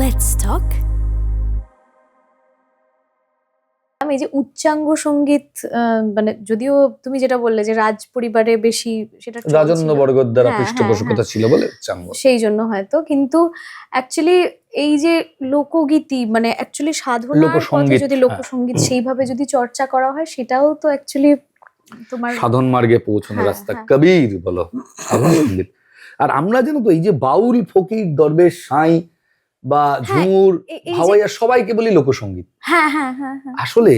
Let's talk. এই যে উচ্চাঙ্গ সঙ্গীত, মানে যদিও তুমি যেটা বললে যে রাজ পরিবারে বেশি সেটা রাজন্য বর্গের দ্বারা হ্যাঁ, পৃষ্ঠপোষকতা ছিল বলে উচ্চাঙ্গ, সেই জন্য হয়তো। কিন্তু অ্যাকচুয়ালি এই যে লোকগীতি মানে অ্যাকচুয়ালি সাধনার পথে যদি লোকসঙ্গীত সেইভাবে যদি চর্চা করা হয়, সেটাও তো অ্যাকচুয়ালি তোমার সাধন মার্গে পৌঁছানোর রাস্তা। কবির বলো সাধন সঙ্গীত। আর আমরা জানো তো এই যে বাউল, ফকির, দরবেশ, সাঁই বা ঝুমুর, ভাওয়াইয়া সবাইকে বলি লোকসঙ্গীত। আসলে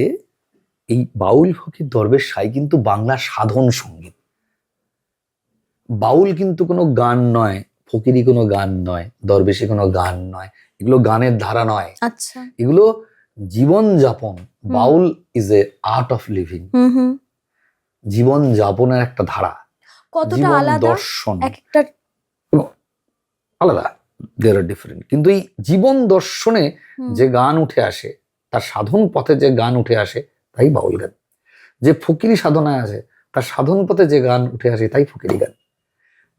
এই বাউল, ফকির, দরবেশ, সাঁই কিন্তু বাংলা সাধন সঙ্গীত। বাউল কিন্তু কোনো গান নয়, ফকিরি কোনো গান নয়, দরবেশি কোনো গান নয়, এগুলো গানের ধারা নয়। আচ্ছা, এগুলো জীবন যাপন। Baul is a art of living, জীবন যাপনের একটা ধারা। কতটা আলাদা, দর্শন একটা আলাদা, দেয়ার আর ডিফারেন্ট। কিন্তু এই জীবন দর্শনে যে গান উঠে আসে, তার সাধন পথে যে গান উঠে আসে, তাই বাউল গান। যে ফকিরি সাধনায় আছে, তার সাধন পথে যে গান উঠে আসে, তাই ফকিরি গান।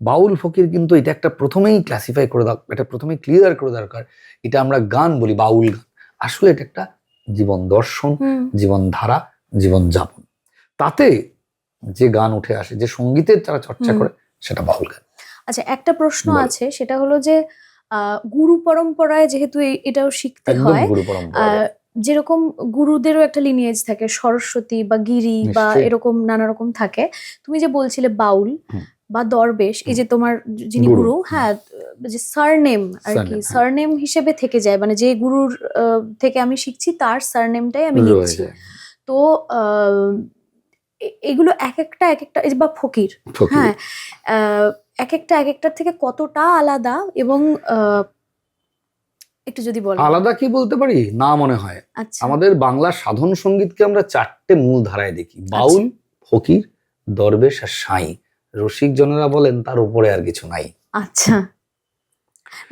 বাউল, ফকির কিন্তু এটা একটা প্রথমেই ক্লাসিফাই করে দাও, এটা প্রথমেই ক্লিয়ার করে দরকার। এটা আমরা গান বলি, বাউল গান। আসলে এটা একটা জীবন দর্শন, জীবন ধারা, জীবন যাপন। তাতে যে গান উঠে আসে, যে সঙ্গীতের তারা চর্চা করে, সেটা বাউল গান। আচ্ছা, একটা প্রশ্ন আছে, সেটা হলো যে গুরু পরম্পরায় যেহেতু এটাও শিখতে হয়, যেরকম গুরুদেরও একটা লিনিয়েজ থাকে, সরস্বতী বা গিরি বা এরকম নানা রকম থাকে। তুমি যে বলছিলে বাউল বা দরবেশ, এই যে তোমার যিনি গুরু, হ্যাঁ, যে সারনেম আর কি, সারনেম হিসেবে থেকে যায়, মানে যে গুরুর থেকে আমি শিখছি তার সারনেমটাই আমি নিচ্ছি। তো এগুলো এক একটা বা ফকির, হ্যাঁ, এক একটার থেকে কতটা আলাদা, এবং একটু যদি বলো। আলাদা কি বলতে পারি না মনে হয়। আমাদের বাংলা সাধন সঙ্গীতকে আমরা চারটে মূল ধারায় দেখি: বাউল, ফকির, দরবেশ আর সাঁই। রসিক জনেরা বলেন তার উপরে আর কিছু নাই। আচ্ছা,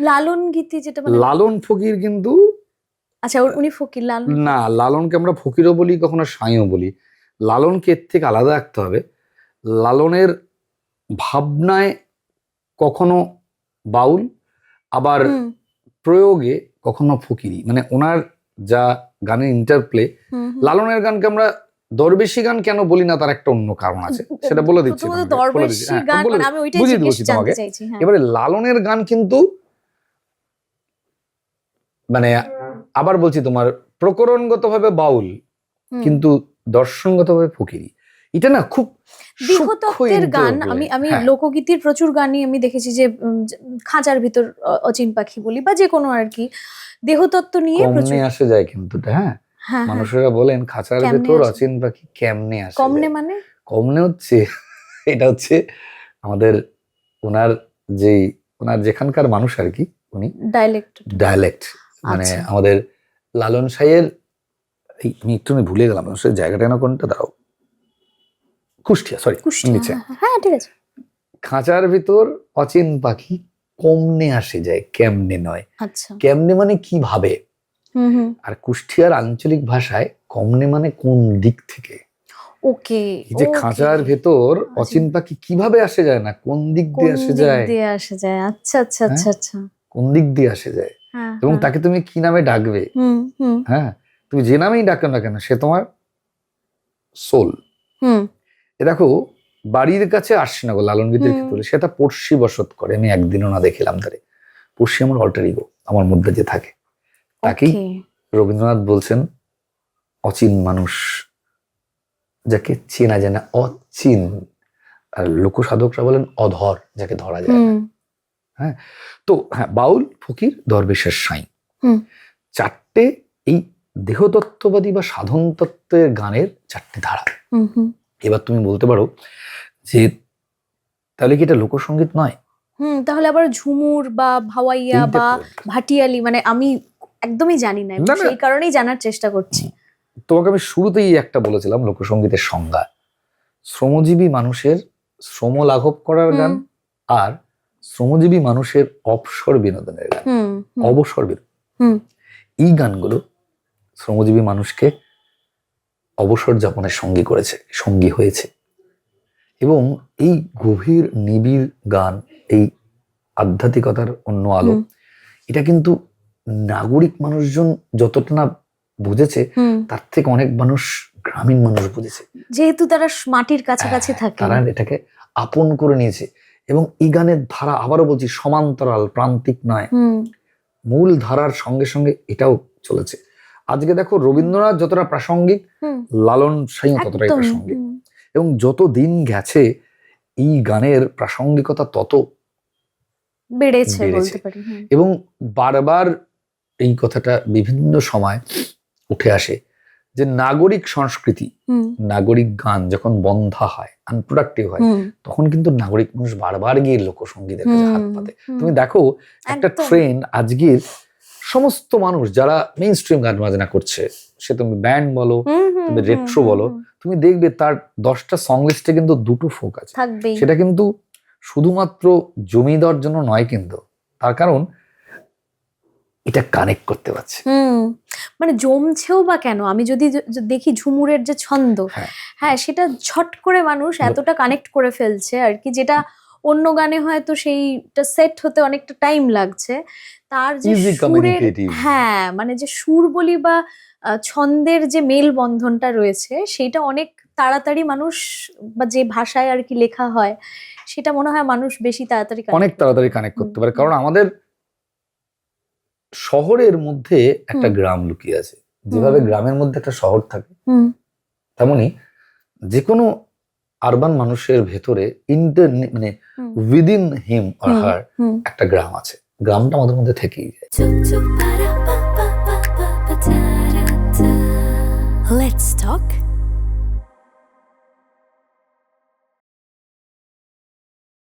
লালন গীতি যেটা লালন ফকির কিন্তু, আচ্ছা উনি ফকির, লালন না, লালনকে আমরা ফকিরও বলি, কখনো সাঁইও বলি। লালনকে এর থেকে আলাদা রাখতে হবে। লালনের ভাবনায় কখনো বাউল, আবার প্রয়োগে কখনো ফকিরি। মানে ওনার যা গানের ইন্টারপ্লে, লালনের গানকে আমরা দরবেশি গান কেন বলি না, তার একটা অন্য কারণ আছে, সেটা বলে দিচ্ছি। বুঝিয়ে দিচ্ছি তোমাকে। এবারে লালনের গান কিন্তু, মানে আবার বলছি, তোমার প্রকরণগত ভাবে বাউল, কিন্তু দর্শনগত ভাবে ফকিরি। এটা না খুব দেহতত্ত্বের গান। আমি লোকগীতির প্রচুর গানই আমি দেখেছি, যে খাঁচার ভিতর অচিন পাখি বলি বা যে কোনো আর কি, দেহতত্ত্ব নিয়ে প্রচুর আসে যায়। কিন্তু হ্যাঁ, মানুষেরা বলেন খাঁচার ভিতর অচিন পাখি কেমনে আসে। কমনে মানে কমনে হচ্ছে, এটা হচ্ছে আমাদের ওনার যেখানকার মানুষ আর কি, উনি ডায়ালেক্ট, মানে আমাদের লালন সাইয়ের, আমি একটু ভুলে গেলাম জায়গাটা না, কোনটা দাঁড়াও, কুষ্টিয়া, সরি, নিচে। হ্যাঁ, ঠিক আছে। খাঁচার ভিতর অচিন পাখি কমনে আসে যায়, কেমনে নয়। আচ্ছা, কেমনে মানে কিভাবে। আর কুষ্টিয়ার আঞ্চলিক ভাষায় কমনে মানে কোন দিক থেকে। ওকে, যে খাঁচার ভেতর অচিন পাখি কিভাবে আসে যায় না, কোন দিক দিয়ে আসে যায়। আচ্ছা আচ্ছা আচ্ছা আচ্ছা, কোন দিক দিয়ে আসে যায়, এবং তাকে তুমি কি নামে ডাকবে। হ্যাঁ, তুমি যে নামেই ডাকো না কেন, সে তোমার সোল। দেখো, বাড়ির কাছে আসছে না গো, লালন গীতির ক্ষেত্রে সেটা পড়শি বসত করে। আমি একদিনও না দেখলাম তারে। পড়শি আমার অল্টার ইগো, আমার মধ্যে যে থাকে, তাকেই রবীন্দ্রনাথ বলছেন অচিন মানুষ, যাকে চেনা যায় না, অচিন। আর লোকসাধকরা বলেন অধর, যাকে ধরা যায় না। হ্যাঁ, তো হ্যাঁ, বাউল, ফকির, দরবেশের সাঁই, চারটে এই দেহতত্ত্ববাদী বা সাধন তত্ত্বের গানের চারটে ধারা। এবার তুমি বলতে পারো যে তাহলে কি এটা লোকসঙ্গীত নয়? তাহলে আবার ঝুমুর বা ভাওয়াইয়া বা ভাটিয়ালি, মানে আমি একদমই জানি না, সেই কারণেই জানার চেষ্টা করছি। তোমাকে আমি শুরুতেই একটা বলেছিলাম লোকসঙ্গীতের সংজ্ঞা: শ্রমজীবী মানুষের শ্রম লাঘব করার গান, আর শ্রমজীবী মানুষের অবসর বিনোদনের গান, অবসর বিনোদন। এই গানগুলো শ্রমজীবী মানুষকে অবসর যাপনের সঙ্গী হয়েছে। এবং এই গভীর নিবিড় গান, এই আধ্যাত্মিকতার অন্য আলো, এটা কিন্তু নাগরিক মানুষজন যতটা না বুঝেছে তার থেকে অনেক মানুষ, গ্রামীণ মানুষ বুঝেছে, যেহেতু তারা মাটির কাছাকাছি থাকে, তারা এটাকে আপন করে নিয়েছে। এবং এই গানের ধারা, আবারও বলছি, সমান্তরাল, প্রান্তিক নয়, মূল ধারার সঙ্গে সঙ্গে এটাও চলেছে। আজকে দেখো রবীন্দ্রনাথ যতটা প্রাসঙ্গিক, লালন সাঁইও ততটাই প্রাসঙ্গিক, এবং যত দিন গেছে এই গানের প্রাসঙ্গিকতা তত বেড়েছে বলতে পারি। এবং বারবার এই কথাটা বিভিন্ন সময় উঠে আসে যে নাগরিক সংস্কৃতি, নাগরিক গান যখন বন্ধা হয়, আনপ্রোডাক্টিভ হয়, তখন কিন্তু নাগরিক মানুষ বারবার গিয়ে লোকসঙ্গীতের কাছে হাত পাতে। তুমি দেখো একটা ট্রেন্ড আজকের সমস্ত মানুষ যারা মেইন স্ট্রিম গান বাজনা করছে, সে তুমি ব্যান্ড বলো, তুমি রেট্রো বলো, তুমি দেখবে তার 10টা সং লিস্টে কিন্তু 2টো ফোক আছে। সেটা কিন্তু শুধুমাত্র জমি দেওয়ার জন্য নয়, কিন্তু তার কারণ এটা কানেক্ট করতে পারছে। মানে জমছেও বা কেন, আমি যদি দেখি ঝুমুরের যে ছন্দ, হ্যাঁ সেটা ঝট করে মানুষ এতটা কানেক্ট করে ফেলছে আর কি, যেটা অন্য গানে হয়তো সেইটা সেট হতে অনেকটা টাইম লাগছে। তার যে সুরের, হ্যাঁ মানে যে সুর বলি বা ছন্দের যে মেল বন্ধনটা রয়েছে, সেটা অনেক তাড়াতাড়ি মানুষ, বা যে ভাষায় আর কি লেখা হয়, সেটা মনে হয় মানুষ বেশি তাড়াতাড়ি অনেক তাড়াতাড়ি কানেক্ট করতে পারে। কারণ আমাদের শহরের মধ্যে একটা গ্রাম লুকিয়ে আছে, যেভাবে গ্রামের মধ্যে একটা শহর থাকে, তেমনি যে কোনো আরবান মানুষের ভেতরে মানে উইদিন হিম অর হার একটা গ্রাম আছে। গ্রামটা আমাদের মধ্যে থেকেই যায়। Let's talk